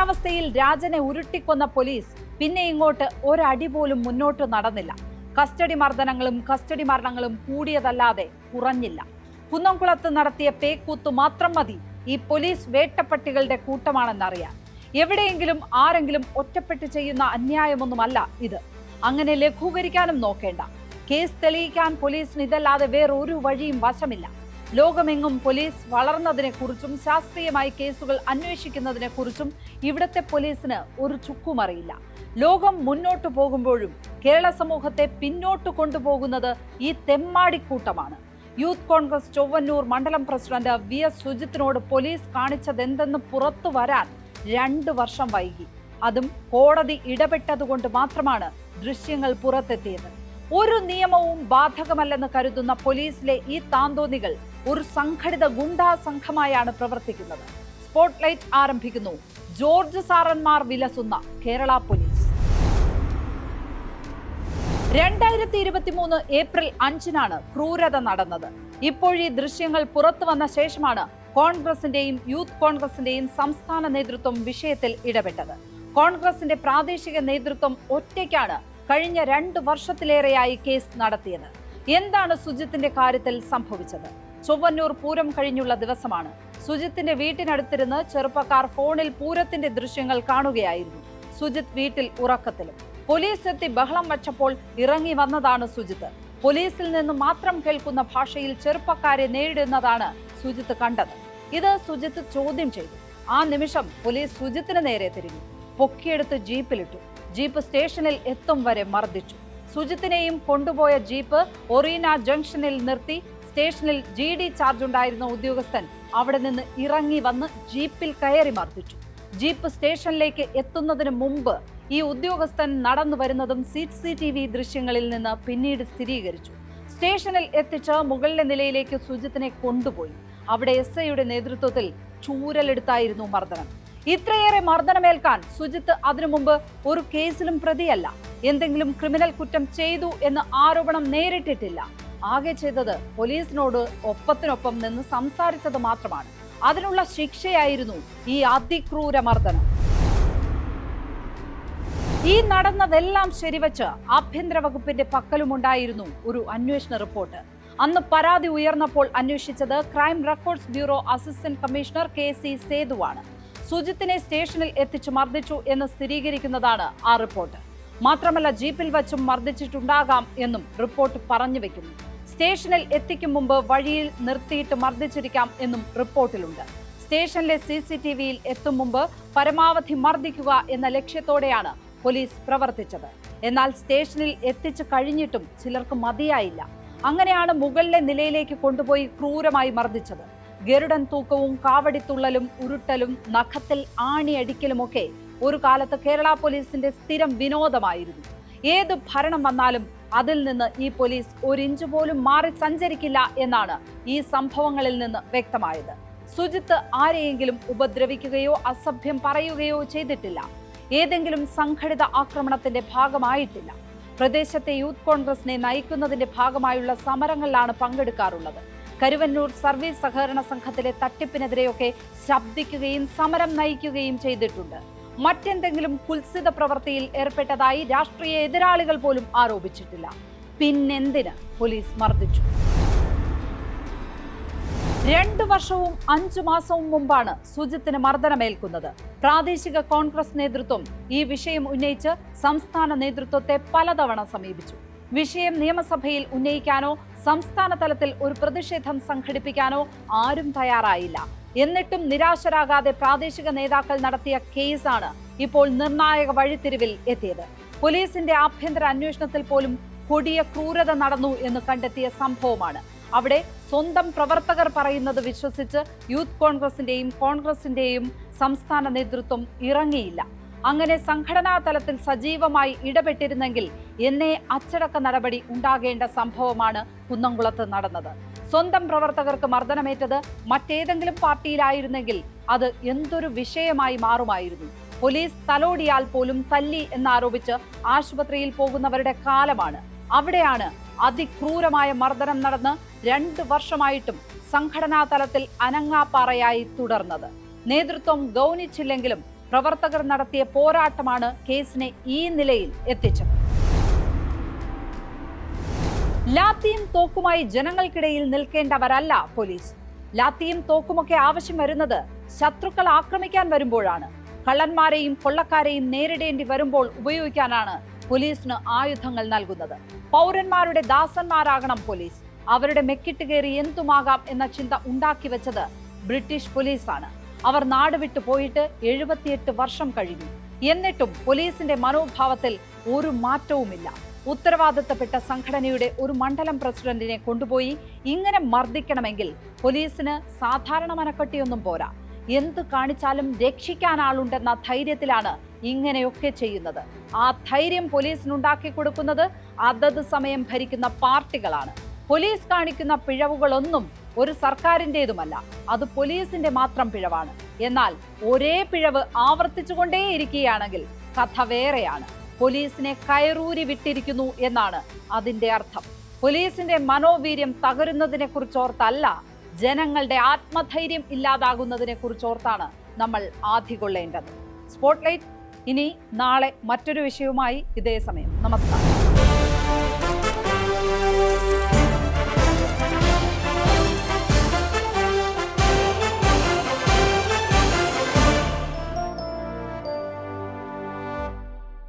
ഗുരുതരാവസ്ഥയിൽ രാജനെ ഉരുട്ടിക്കൊന്ന പോലീസ് പിന്നെ ഇങ്ങോട്ട് ഒരടി പോലും മുന്നോട്ട് നടന്നില്ല. കസ്റ്റഡി മരണങ്ങളും കൂടിയതല്ലാതെ കുറഞ്ഞില്ല. കുന്നംകുളത്ത് നടത്തിയ പേക്കൂത്തു മാത്രം മതി ഈ പോലീസ് വേട്ടപ്പട്ടികളുടെ കൂട്ടമാണെന്നറിയാൻ. എവിടെയെങ്കിലും ആരെങ്കിലും ഒറ്റപ്പെട്ട് ചെയ്യുന്ന അന്യായമൊന്നുമല്ല ഇത്. അങ്ങനെ ലഘൂകരിക്കാനും നോക്കേണ്ട. കേസ് തെളിയിക്കാൻ പോലീസിന് ഇതല്ലാതെ വേറൊരു വഴിയും വശമില്ല. ലോകമെങ്ങും പോലീസ് വളർന്നതിനെ കുറിച്ചും ശാസ്ത്രീയമായി കേസുകൾ അന്വേഷിക്കുന്നതിനെ കുറിച്ചും ഇവിടത്തെ പോലീസിന് ഒരു ചുക്കും അറിയില്ല. ലോകം മുന്നോട്ടു പോകുമ്പോഴും കേരള സമൂഹത്തെ പിന്നോട്ട് കൊണ്ടുപോകുന്നത് ഈ തെമ്മാടിക്കൂട്ടമാണ്. യൂത്ത് കോൺഗ്രസ് ചൊവ്വന്നൂർ മണ്ഡലം പ്രസിഡന്റ് VS സുജിത്തിനോട് പോലീസ് കാണിച്ചതെന്തെന്ന് പുറത്തു വരാൻ 2 വർഷം വൈകി. അതും കോടതി ഇടപെട്ടതുകൊണ്ട് മാത്രമാണ് ദൃശ്യങ്ങൾ പുറത്തെത്തിയത്. ഒരു നിയമവും ബാധകമല്ലെന്ന് കരുതുന്ന പോലീസിലെ ഈ താന്തോന്നികൾ ഒരു സംഘടിത ഗുണ്ടാ സംഘമായാണ് പ്രവർത്തിക്കുന്നത്. സ്പോട്ട്ലൈറ്റ് ആരംഭിക്കുന്നു. ജോർജ് സാറന്മാർ വിലസുന്ന കേരള പോലീസ്. 2023 ഏപ്രിൽ 5-നാണ് ക്രൂരത നടന്നത്. ഇപ്പോഴീ ദൃശ്യങ്ങൾ പുറത്തു വന്ന ശേഷമാണ് കോൺഗ്രസിന്റെയും യൂത്ത് കോൺഗ്രസിന്റെയും സംസ്ഥാന നേതൃത്വം വിഷയത്തിൽ ഇടപെട്ടത്. കോൺഗ്രസിന്റെ പ്രാദേശിക നേതൃത്വം ഒറ്റയ്ക്കാണ് കഴിഞ്ഞ 2 വർഷത്തിലേറെയായി കേസ് നടത്തിയത്. എന്താണ് സുജിത്തിന്റെ കാര്യത്തിൽ സംഭവിച്ചത്? ചൊവ്വന്നൂർ പൂരം കഴിഞ്ഞുള്ള ദിവസമാണ്. സുജിത്തിന്റെ വീട്ടിനടുത്തിരുന്ന് ചെറുപ്പക്കാർ ഫോണിൽ പൂരത്തിന്റെ ദൃശ്യങ്ങൾ കാണുകയായിരുന്നു. സുജിത്ത് വീട്ടിൽ ഉറക്കത്തിലും. പോലീസ് എത്തി ബഹളം വച്ചപ്പോൾ ഇറങ്ങി വന്നതാണ് സുജിത്ത്. പോലീസിൽ നിന്ന് മാത്രം കേൾക്കുന്ന ഭാഷയിൽ ചെറുപ്പക്കാരെ നേരിടുന്നതാണ് സുജിത്ത് കണ്ടത്. ഇത് സുജിത്ത് ചോദ്യം ചെയ്തു. ആ നിമിഷം പോലീസ് സുജിത്തിന് നേരെ തിരിഞ്ഞു. പൊക്കിയെടുത്ത് ജീപ്പിലിട്ടു. ജീപ്പ് സ്റ്റേഷനിൽ എത്തും വരെ മർദ്ദിച്ചു. സുജിത്തിനെയും കൊണ്ടുപോയ ജീപ്പ് ഒറീന ജംഗ്ഷനിൽ നിർത്തി. സ്റ്റേഷനിൽ GD ചാർജ് ഉണ്ടായിരുന്ന ഉദ്യോഗസ്ഥൻ അവിടെ നിന്ന് ഇറങ്ങി വന്ന് ജീപ്പിൽ കയറി മർദ്ദിച്ചു. ജീപ്പ് സ്റ്റേഷനിലേക്ക് എത്തുന്നതിന് മുമ്പ് ഈ ഉദ്യോഗസ്ഥൻ നടന്നു വരുന്നതും CCTV ദൃശ്യങ്ങളിൽ നിന്ന് പിന്നീട് സ്ഥിരീകരിച്ചു. സ്റ്റേഷനിൽ എത്തിച്ച് മുകളിലെ നിലയിലേക്ക് സുജിത്തിനെ കൊണ്ടുപോയി. അവിടെ SIയുടെ നേതൃത്വത്തിൽ ചൂരലെടുത്തായിരുന്നു മർദ്ദനം. ഇത്രയേറെ മർദ്ദനമേൽക്കാൻ സുജിത്ത് അതിനു മുമ്പ് ഒരു കേസിലും പ്രതിയല്ല. എന്തെങ്കിലും ക്രിമിനൽ കുറ്റം ചെയ്തു എന്ന ആരോപണം നേരിട്ടിട്ടില്ല. ആകെ ചെയ്തത് പോലീസിനോട് ഒപ്പത്തിനൊപ്പം നിന്ന് സംസാരിച്ചത് മാത്രമാണ്. അതിനുള്ള ശിക്ഷയായിരുന്നു ഈ അതിക്രൂര മർദ്ദനം. ഈ നടന്നതെല്ലാം ശരിവച്ച് ആഭ്യന്തര വകുപ്പിന്റെ പക്കലുമുണ്ടായിരുന്നു ഒരു അന്വേഷണ റിപ്പോർട്ട്. അന്ന് പരാതി ഉയർന്നപ്പോൾ അന്വേഷിച്ചത് crime records bureau assistant commissioner KC സേതുവാണ്. സുജിത്തിനെ സ്റ്റേഷനിൽ എത്തിച്ച് മർദ്ദിച്ചു എന്ന് സ്ഥിരീകരിക്കുന്നതാണ് ആ റിപ്പോർട്ട്. മാത്രമല്ല ജീപ്പിൽ വച്ചും മർദ്ദിച്ചിട്ടുണ്ടാകാം എന്നും റിപ്പോർട്ട് പറഞ്ഞു വെക്കുന്നു. സ്റ്റേഷനിൽ എത്തിക്കും മുമ്പ് വഴിയിൽ നിർത്തിയിട്ട് മർദ്ദിച്ചിരിക്കാം എന്നും റിപ്പോർട്ടിലുണ്ട്. സ്റ്റേഷനിലെ CCTVയിൽ എത്തും മുമ്പ് പരമാവധി മർദ്ദിക്കുക എന്ന ലക്ഷ്യത്തോടെയാണ് പോലീസ് പ്രവർത്തിച്ചത്. എന്നാൽ സ്റ്റേഷനിൽ എത്തിച്ചു കഴിഞ്ഞിട്ടും ചിലർക്ക് മതിയായില്ല. അങ്ങനെയാണ് മുകളിലെ നിലയിലേക്ക് കൊണ്ടുപോയി ക്രൂരമായി മർദ്ദിച്ചത്. ഗരുഡൻ തൂക്കവും കാവടിത്തുള്ളലും ഉരുട്ടലും നഖത്തിൽ ആണിയടിക്കലുമൊക്കെ ഒരു കാലത്ത് കേരള പോലീസിന്റെ സ്ഥിരം വിനോദമായിരുന്നു. ഏത് ഭരണം വന്നാലും അതിൽ നിന്ന് ഈ പോലീസ് 1 ഇഞ്ച് പോലും മാറി സഞ്ചരിക്കില്ല എന്നാണ് ഈ സംഭവങ്ങളിൽ നിന്ന് വ്യക്തമായത്. സുജിത്ത് ആരെയെങ്കിലും ഉപദ്രവിക്കുകയോ അസഭ്യം പറയുകയോ ചെയ്തിട്ടില്ല. ഏതെങ്കിലും സംഘടിത ആക്രമണത്തിന്റെ ഭാഗമായിട്ടില്ല. പ്രദേശത്തെ യൂത്ത് കോൺഗ്രസിനെ നയിക്കുന്നതിന്റെ ഭാഗമായുള്ള സമരങ്ങളിലാണ് പങ്കെടുക്കാറുള്ളത്. കരുവന്നൂർ സർവീസ് സഹകരണ സംഘത്തിലെ തട്ടിപ്പിനെതിരെയൊക്കെ ശബ്ദിക്കുകയും സമരം നയിക്കുകയും ചെയ്തിട്ടുണ്ട്. മറ്റെന്തെങ്കിലും കുൽസിത പ്രവൃത്തിയിൽ ഏർപ്പെട്ടതായി രാഷ്ട്രീയ എതിരാളികൾ പോലും ആരോപിച്ചിട്ടില്ല. പിന്നെന്തിന് പോലീസ് മർദ്ദിച്ചു? 2 വർഷവും 5 മാസവും മുമ്പാണ് സുജിത്തിന് മർദ്ദനമേൽക്കുന്നത്. പ്രാദേശിക കോൺഗ്രസ് നേതൃത്വം ഈ വിഷയം ഉന്നയിച്ച് സംസ്ഥാന നേതൃത്വത്തെ പലതവണ സമീപിച്ചു. വിഷയം നിയമസഭയിൽ ഉന്നയിക്കാനോ സംസ്ഥാന തലത്തിൽ ഒരു പ്രതിഷേധം സംഘടിപ്പിക്കാനോ ആരും തയ്യാറായില്ല. എന്നിട്ടും നിരാശരാകാതെ പ്രാദേശിക നേതാക്കൾ നടത്തിയ കേസാണ് ഇപ്പോൾ നിർണായക വഴിത്തിരിവിൽ എത്തിയത്. പോലീസിന്റെ ആഭ്യന്തര അന്വേഷണത്തിൽ പോലും കൊടിയ ക്രൂരത നടന്നു എന്ന് കണ്ടെത്തിയ സംഭവമാണ്. അവിടെ സ്വന്തം പ്രവർത്തകർ പറയുന്നത് വിശ്വസിച്ച് യൂത്ത് കോൺഗ്രസിന്റെയും സംസ്ഥാന നേതൃത്വം ഇറങ്ങിയില്ല. അങ്ങനെ സംഘടനാ തലത്തിൽ സജീവമായി ഇടപെട്ടിരുന്നെങ്കിൽ എന്നേ അച്ചടക്ക നടപടി ഉണ്ടാകേണ്ട സംഭവമാണ് കുന്നംകുളത്ത് നടന്നത്. സ്വന്തം പ്രവർത്തകർക്ക് മർദ്ദനമേറ്റത് മറ്റേതെങ്കിലും പാർട്ടിയിലായിരുന്നെങ്കിൽ അത് എന്തൊരു വിഷയമായി മാറുമായിരുന്നു. പോലീസ് തലോടിയാൽ പോലും തല്ലി എന്നാരോപിച്ച് ആശുപത്രിയിൽ പോകുന്നവരുടെ കാലമാണ്. അവിടെയാണ് അതിക്രൂരമായ മർദ്ദനം നടന്ന് 2 വർഷമായിട്ടും സംഘടനാ തലത്തിൽ അനങ്ങാപ്പാറയായി തുടർന്നത്. നേതൃത്വം ഗൗനിച്ചില്ലെങ്കിലും പ്രവർത്തകർ നടത്തിയ പോരാട്ടമാണ് കേസിനെ ഈ നിലയിൽ എത്തിച്ചത്. ലാത്തിയും തോക്കുമായി ജനങ്ങൾക്കിടയിൽ നിൽക്കേണ്ടവരല്ല പോലീസ്. ലാത്തിയും തോക്കുമൊക്കെ ആവശ്യം വരുന്നത് ശത്രുക്കൾ ആക്രമിക്കാൻ വരുമ്പോഴാണ്. കള്ളന്മാരെയും കൊള്ളക്കാരെയും നേരിടേണ്ടി വരുമ്പോൾ ഉപയോഗിക്കാനാണ് പോലീസിന് ആയുധങ്ങൾ നൽകുന്നത്. പൗരന്മാരുടെ ദാസന്മാരാകണം പോലീസ്. അവരുടെ മെക്കിട്ട് കയറി എന്തുമാകാം എന്ന ചിന്ത ഉണ്ടാക്കി വെച്ചത് ബ്രിട്ടീഷ് പോലീസാണ്. അവർ നാട് വിട്ടു പോയിട്ട് 78 വർഷം കഴിഞ്ഞു. എന്നിട്ടും പോലീസിന്റെ മനോഭാവത്തിൽ ഒരു മാറ്റവുമില്ല. ഉത്തരവാദിത്തപ്പെട്ട സംഘടനയുടെ ഒരു മണ്ഡലം പ്രസിഡന്റിനെ കൊണ്ടുപോയി ഇങ്ങനെ മർദ്ദിക്കണമെങ്കിൽ പോലീസിന് സാധാരണ മനക്കെട്ടിയൊന്നും പോരാ. എന്ത് കാണിച്ചാലും രക്ഷിക്കാൻ ആളുണ്ടെന്ന ധൈര്യത്തിലാണ് ഇങ്ങനെയൊക്കെ ചെയ്യുന്നത്. ആ ധൈര്യം പോലീസിനുണ്ടാക്കി കൊടുക്കുന്നത് അതത് സമയം ഭരിക്കുന്ന പാർട്ടികളാണ്. പോലീസ് കാണിക്കുന്ന പിഴവുകളൊന്നും ഒരു സർക്കാരിൻ്റെതുമല്ല, അത് പോലീസിന്റെ മാത്രം പിഴവാണ്. എന്നാൽ ഒരേ പിഴവ് ആവർത്തിച്ചുകൊണ്ടേയിരിക്കുകയാണെങ്കിൽ കഥ വേറെയാണ്. പോലീസിനെ കയറൂരി വിട്ടിരിക്കുന്നു എന്നാണ് അതിന്റെ അർത്ഥം. പോലീസിന്റെ മനോവീര്യം തകരുന്നതിനെ കുറിച്ചോർത്തല്ല, ജനങ്ങളുടെ ആത്മധൈര്യം ഇല്ലാതാകുന്നതിനെ കുറിച്ചോർത്താണ് നമ്മൾ ആധികൊള്ളേണ്ടത്. സ്പോട്ട്ലൈറ്റ് ഇനി നാളെ മറ്റൊരു വിഷയവുമായി ഇതേ സമയം. നമസ്കാരം.